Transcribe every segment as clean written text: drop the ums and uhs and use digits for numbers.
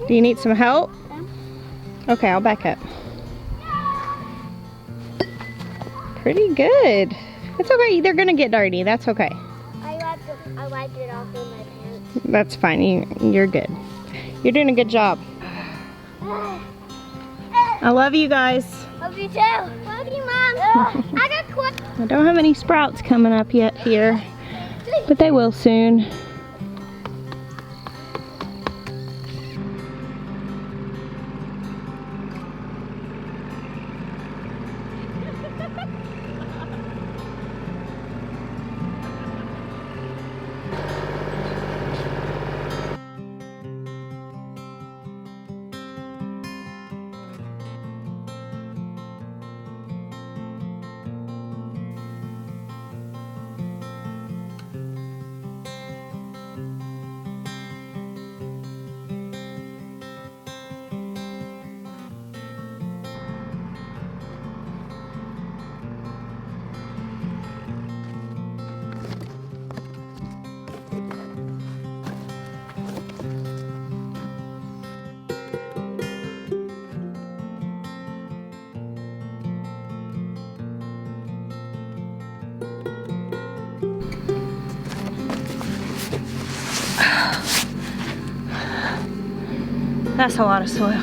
Do you need some help? Okay, I'll back up. Pretty good. It's okay, they're gonna get dirty, that's okay. I wiped it off in my pants. That's fine, you're good. You're doing a good job. I love you guys. Love you too. Love you, Mom. I got quick. I don't have any sprouts coming up yet here, but they will soon. That's a lot of soil.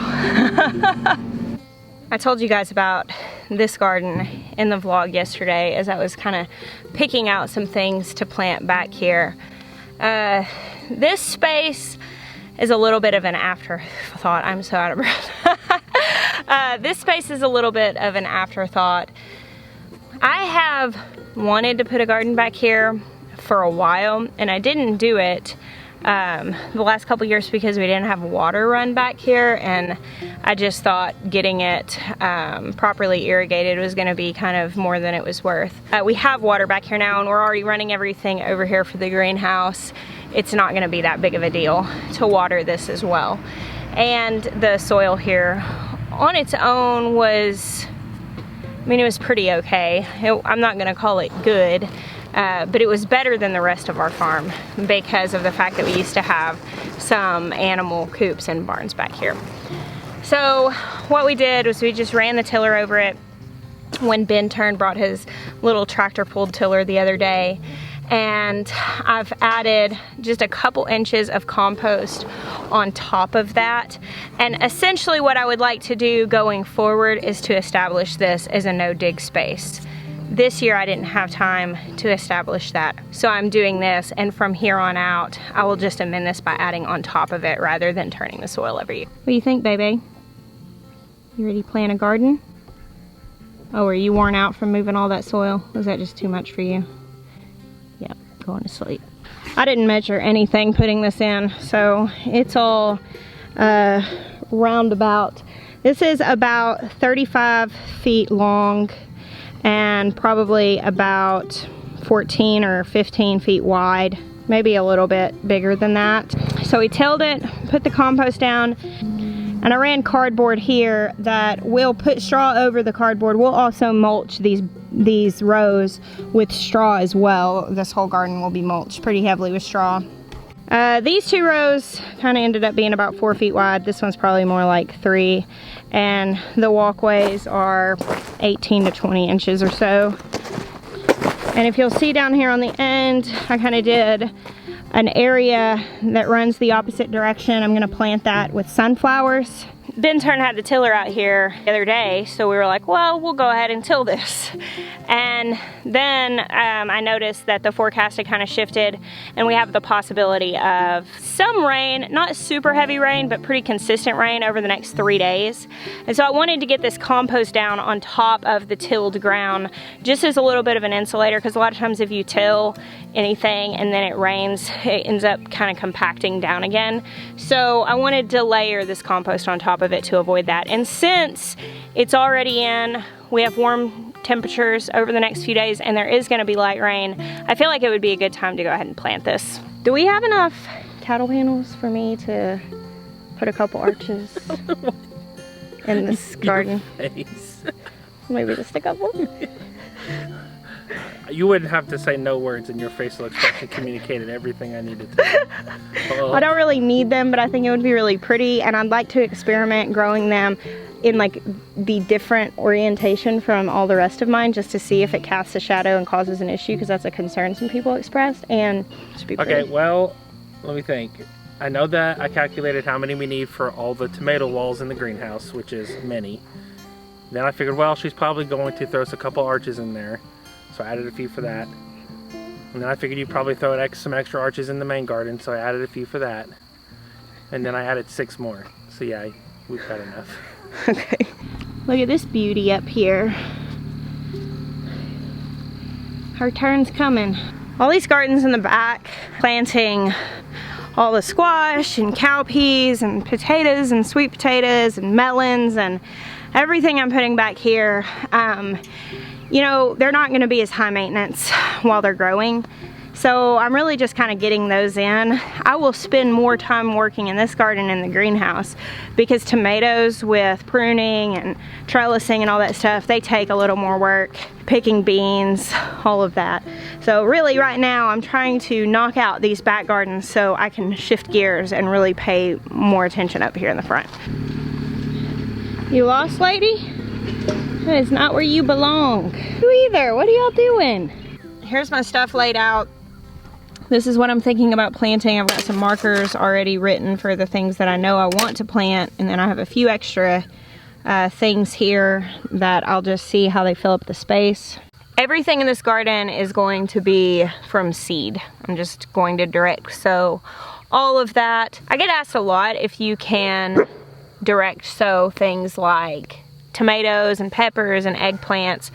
I told you guys about this garden in the vlog yesterday as I was kind of picking out some things to plant back here. This space is a little bit of an afterthought. I'm so out of breath. This space is a little bit of an afterthought. I have wanted to put a garden back here for a while, and I didn't do it the last couple years because we didn't have water run back here, and I just thought getting it properly irrigated was going to be kind of more than it was worth. We have water back here now, and we're already running everything over here for the greenhouse. It's not going to be that big of a deal to water this as well. And the soil here on its own was, I mean, it was pretty okay. I'm not going to call it good. But it was better than the rest of our farm because of the fact that we used to have some animal coops and barns back here. So what we did was we just ran the tiller over it when Ben brought his little tractor pulled tiller the other day, and I've added just a couple inches of compost on top of that. And essentially what I would like to do going forward is to establish this as a no dig space. This year I didn't have time to establish that, so I'm doing this, and from here on out I will just amend this by adding on top of it rather than turning the soil every year. What do you think, baby? You ready to plant a garden? Oh, are you worn out from moving all that soil? Was that just too much for you? Yep, going to sleep. I didn't measure anything putting this in, so it's all roundabout. This is about 35 feet long and probably about 14 or 15 feet wide, maybe a little bit bigger than that. So we tilled it, put the compost down, and I ran cardboard here that will put straw over the cardboard. We'll also mulch these rows with straw as well. This whole garden will be mulched pretty heavily with straw. These two rows kind of ended up being about 4 feet wide. This one's probably more like 3, and the walkways are 18 to 20 inches or so. And if you'll see down here on the end, I kind of did an area that runs the opposite direction. I'm gonna plant that with sunflowers. Ben had the tiller out here the other day, so we were like, well, we'll go ahead and till this. And then I noticed that the forecast had kind of shifted, and we have the possibility of some rain, not super heavy rain, but pretty consistent rain over the next 3 days. And so I wanted to get this compost down on top of the tilled ground, just as a little bit of an insulator, because a lot of times if you till anything and then it rains, it ends up kind of compacting down again. So I wanted to layer this compost on top of it to avoid that. And since it's already in, we have warm temperatures over the next few days, and there is going to be light rain, I feel like it would be a good time to go ahead and plant this. Do we have enough cattle panels for me to put a couple arches in this garden? Maybe just a couple? You wouldn't have to say no words, and your facial expression communicated everything I needed to. I don't really need them, but I think it would be really pretty, and I'd like to experiment growing them in like the different orientation from all the rest of mine, just to see if it casts a shadow and causes an issue, because that's a concern some people expressed, and just be pretty. Okay, well, let me think. I know that I calculated how many we need for all the tomato walls in the greenhouse, which is many. Then I figured, well, she's probably going to throw us a couple arches in there. So I added a few for that. And then I figured you'd probably throw some extra arches in the main garden, so I added a few for that. And then I added 6 more. So yeah, we've got enough. Okay. Look at this beauty up here. Her turn's coming. All these gardens in the back, planting all the squash and cowpeas and potatoes and sweet potatoes and melons and everything I'm putting back here. You know, they're not gonna be as high maintenance while they're growing. So I'm really just kind of getting those in. I will spend more time working in this garden in the greenhouse, because tomatoes with pruning and trellising and all that stuff, they take a little more work. Picking beans, all of that. So really right now I'm trying to knock out these back gardens so I can shift gears and really pay more attention up here in the front. You lost, lady? That is not where you belong. You either. What are y'all doing? Here's my stuff laid out. This is what I'm thinking about planting. I've got some markers already written for the things that I know I want to plant, and then I have a few extra things here that I'll just see how they fill up the space. Everything in this garden is going to be from seed. I'm just going to direct sow all of that. I get asked a lot if you can direct sow things like tomatoes and peppers and eggplants,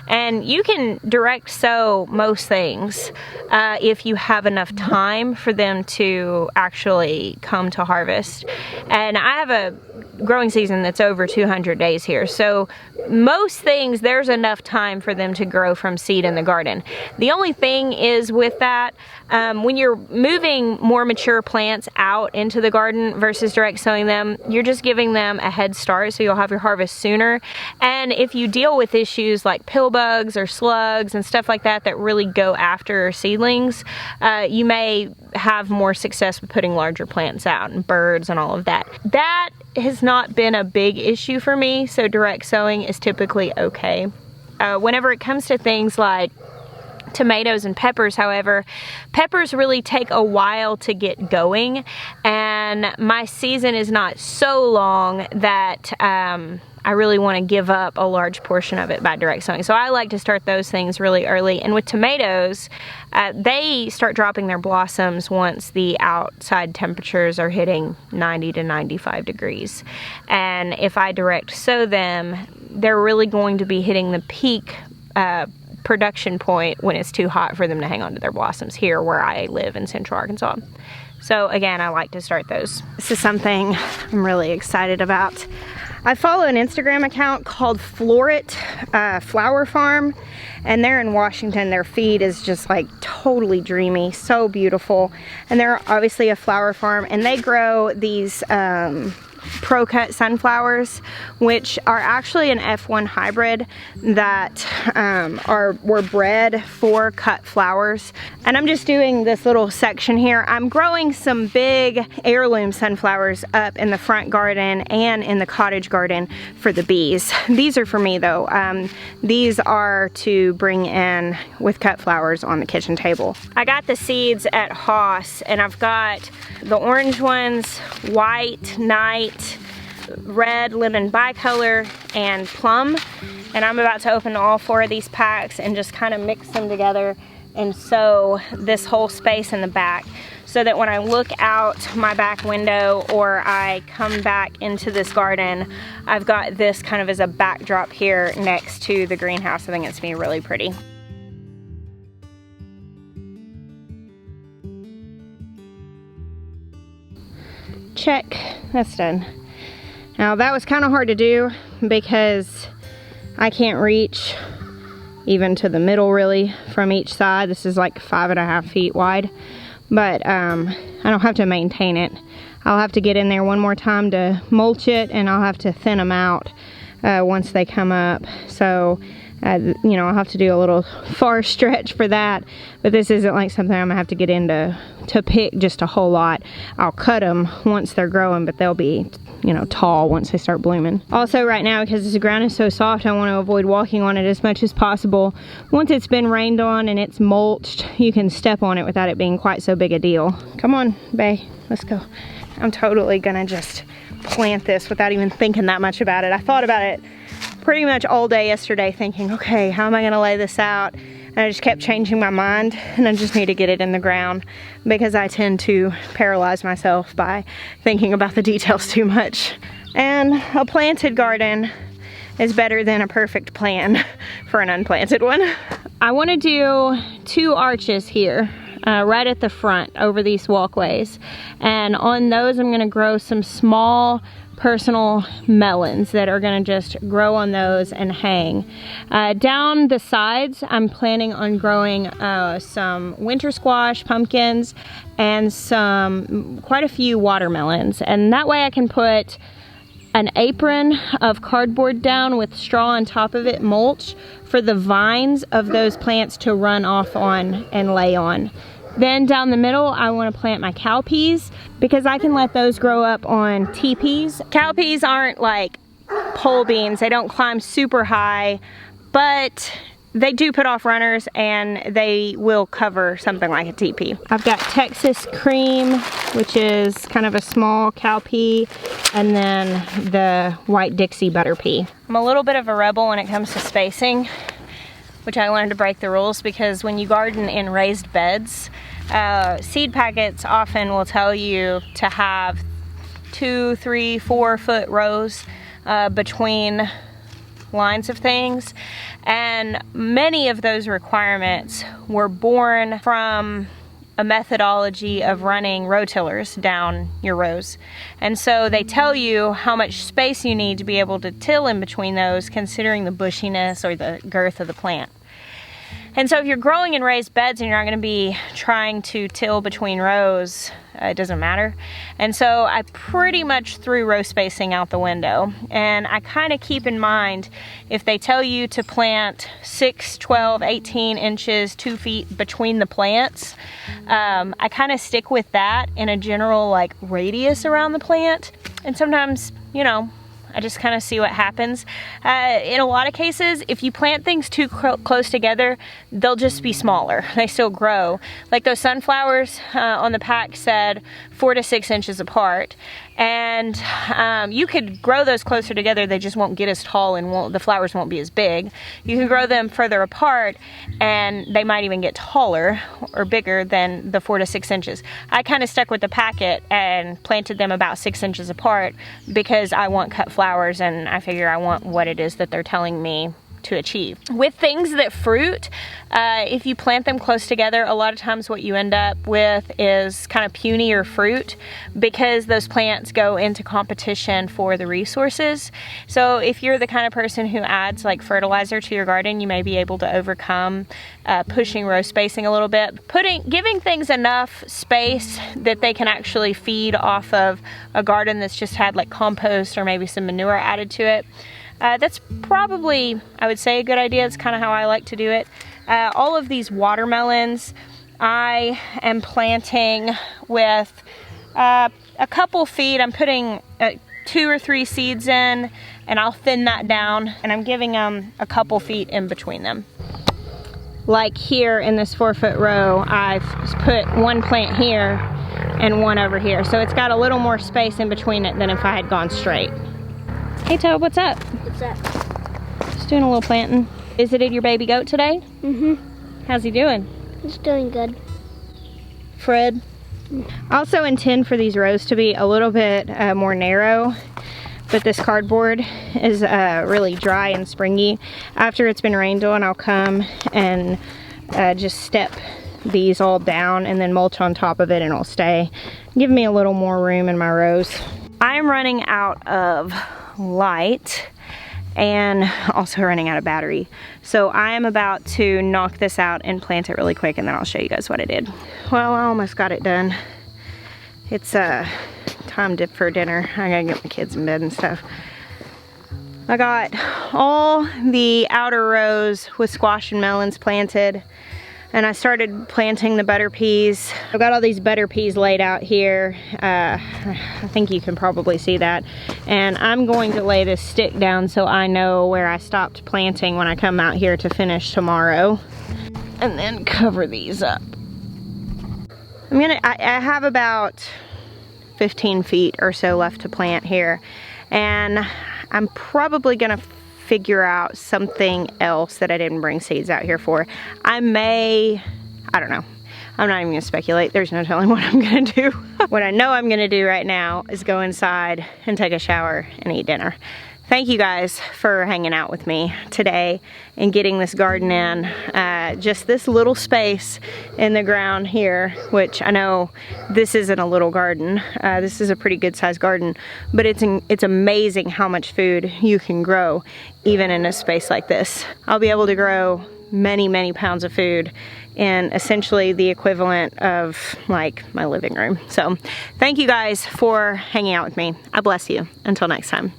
and you can direct sow most things if you have enough time for them to actually come to harvest. And I have a growing season that's over 200 days here, so most things there's enough time for them to grow from seed in the garden. The only thing is with that, when you're moving more mature plants out into the garden versus direct sowing them, you're just giving them a head start, so you'll have your harvest sooner. And if you deal with issues like pill bugs or slugs and stuff like that that really go after seedlings, you may have more success with putting larger plants out, and birds and all of that. That has not been a big issue for me, so direct sowing is typically okay. Whenever it comes to things like tomatoes and peppers, however, peppers really take a while to get going, and my season is not so long that I really want to give up a large portion of it by direct sowing. So I like to start those things really early. And with tomatoes, they start dropping their blossoms once the outside temperatures are hitting 90 to 95 degrees. And if I direct sow them, they're really going to be hitting the peak production point when it's too hot for them to hang on to their blossoms here where I live in Central Arkansas. So again, I like to start those. This is something I'm really excited about. I follow an Instagram account called Floret Flower Farm, and they're in Washington. Their feed is just like totally dreamy, so beautiful. And they're obviously a flower farm, and they grow these pro-cut sunflowers, which are actually an F1 hybrid that were bred for cut flowers. And I'm just doing this little section here. I'm growing some big heirloom sunflowers up in the front garden and in the cottage garden for the bees. These are for me though. These are to bring in with cut flowers on the kitchen table. I got the seeds at Haas, and I've got the orange ones, white, night, red, lemon bicolor, and plum. And I'm about to open all 4 of these packs and just kind of mix them together and sow this whole space in the back, so that when I look out my back window or I come back into this garden, I've got this kind of as a backdrop here next to the greenhouse. I think it's gonna be really pretty. Check, that's done. Now that was kind of hard to do because I can't reach even to the middle really from each side. This is like 5.5 feet wide, but I don't have to maintain it. I'll have to get in there one more time to mulch it, and I'll have to thin them out once they come up. So You know, I'll have to do a little far stretch for that, but this isn't like something I'm gonna have to get into to pick just a whole lot. I'll cut them once they're growing, but they'll be, you know, tall once they start blooming. Also right now, because the ground is so soft, I want to avoid walking on it as much as possible. Once it's been rained on and it's mulched, you can step on it without it being quite so big a deal. Come on, bae, let's go. I'm totally gonna just plant this without even thinking that much about it. I thought about it pretty much all day yesterday thinking, okay, how am I gonna lay this out? And I just kept changing my mind, and I just need to get it in the ground because I tend to paralyze myself by thinking about the details too much. And a planted garden is better than a perfect plan for an unplanted one. I want to do 2 arches here. Right at the front over these walkways, and on those I'm going to grow some small personal melons that are going to just grow on those and hang. Down the sides I'm planning on growing some winter squash, pumpkins, and quite a few watermelons, and that way I can put an apron of cardboard down with straw on top of it, mulch, for the vines of those plants to run off on and lay on. Then down the middle, I want to plant my cowpeas because I can let those grow up on teepees. Cowpeas aren't like pole beans. They don't climb super high, but they do put off runners and they will cover something like a teepee. I've got Texas cream, which is kind of a small cowpea, and then the white Dixie butter pea. I'm a little bit of a rebel when it comes to spacing, which I learned to break the rules because when you garden in raised beds, seed packets often will tell you to have 2, 3, 4 foot rows between lines of things, and many of those requirements were born from a methodology of running rotillers down your rows. And so they tell you how much space you need to be able to till in between those, considering the bushiness or the girth of the plant. And so if you're growing in raised beds and you're not going to be trying to till between rows, it doesn't matter. And so I pretty much threw row spacing out the window. And I kind of keep in mind, if they tell you to plant 6, 12, 18 inches, 2 feet between the plants, I kind of stick with that in a general like radius around the plant. And sometimes, you know, I just kind of see what happens. In a lot of cases, if you plant things too close together, they'll just be smaller. They still grow. Like those sunflowers on the pack said 4 to 6 inches apart. And you could grow those closer together, they just won't get as tall and the flowers won't be as big. You can grow them further apart and they might even get taller or bigger than the 4 to 6 inches. I kind of stuck with the packet and planted them about 6 inches apart because I want cut flowers and I figure I want what it is that they're telling me to achieve. With things that fruit, if you plant them close together, a lot of times what you end up with is kind of punier fruit because those plants go into competition for the resources. So if you're the kind of person who adds like fertilizer to your garden, you may be able to overcome pushing row spacing a little bit. Giving things enough space that they can actually feed off of a garden that's just had like compost or maybe some manure added to it. That's probably, I would say, a good idea. It's kind of how I like to do it. All of these watermelons I am planting with a couple feet. I'm putting 2 or 3 seeds in and I'll thin that down and I'm giving them a couple feet in between them. Like here in this 4-foot row, I've put one plant here and one over here. So it's got a little more space in between it than if I had gone straight. Hey Toad, what's up? What's up? Just doing a little planting. Visited your baby goat today? Mm-hmm. How's he doing? He's doing good. Fred? I also intend for these rows to be a little bit more narrow, but this cardboard is really dry and springy. After it's been rained on, I'll come and just step these all down and then mulch on top of it and it'll stay. Give me a little more room in my rows. I'm running out of light and also running out of battery. So I'm about to knock this out and plant it really quick and then I'll show you guys what I did. Well, I almost got it done. It's time for dinner. I gotta get my kids in bed and stuff. I got all the outer rows with squash and melons planted, and I started planting the butter peas. I've got all these butter peas laid out here. I think you can probably see that. And I'm going to lay this stick down so I know where I stopped planting when I come out here to finish tomorrow. And then cover these up. I have about 15 feet or so left to plant here. And I'm probably gonna figure out something else that I didn't bring seeds out here for. I don't know. I'm not even gonna speculate. There's no telling what I'm gonna do. What I know I'm gonna do right now is go inside and take a shower and eat dinner. Thank you guys for hanging out with me today and getting this garden in. Just this little space in the ground here, which I know this isn't a little garden. This is a pretty good sized garden, but it's amazing how much food you can grow even in a space like this. I'll be able to grow many, many pounds of food in essentially the equivalent of like my living room. So thank you guys for hanging out with me. I bless you. Until next time.